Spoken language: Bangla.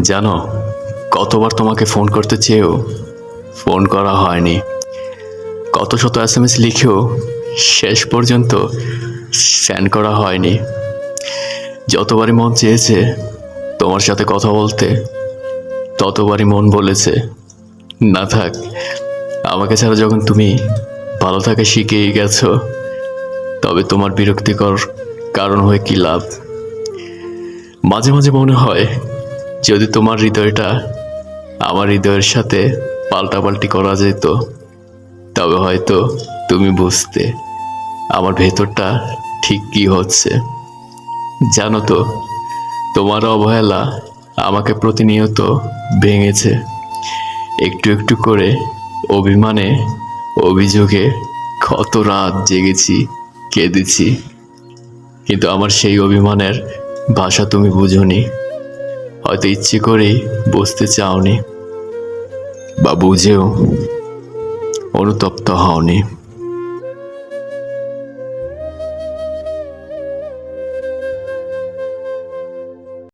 জানো, কতবার তোমাকে ফোন করতে চেয়েও ফোন করা হয়নি। কত শত SMS লিখেও শেষ পর্যন্ত সেন্ড করা হয়নি। যতবারই মন চেয়েছে তোমার সাথে কথা বলতে, ততবারই মন বলেছে না থাক। আমাকে ছাড়া যখন তুমি ভালো থাকা শিখেই গেছো, তবে তোমার বিরক্তিকর কারণ হয়ে কি লাভ? মাঝে মাঝে মনে হয়, যদি তোমার হৃদয়টা আমার হৃদয়ের সাথে পাল্টাপাল্টি করা যেত, তবে হয়তো তুমি বুঝতে আমার ভেতরটা ঠিক কী হচ্ছে। জানো তো, তোমার অবহেলা আমাকে প্রতিনিয়ত ভেঙেছে। একটু একটু করে অভিমানে, অভিযোগে কত রাত জেগেছি, কেঁদেছি। কিন্তু আমার সেই অভিমানের ভাষা তুমি বুঝোনি। হয়তো ইচ্ছে করেই বুঝতে চাওনি, বা বুঝেও অনুতপ্ত হওনি।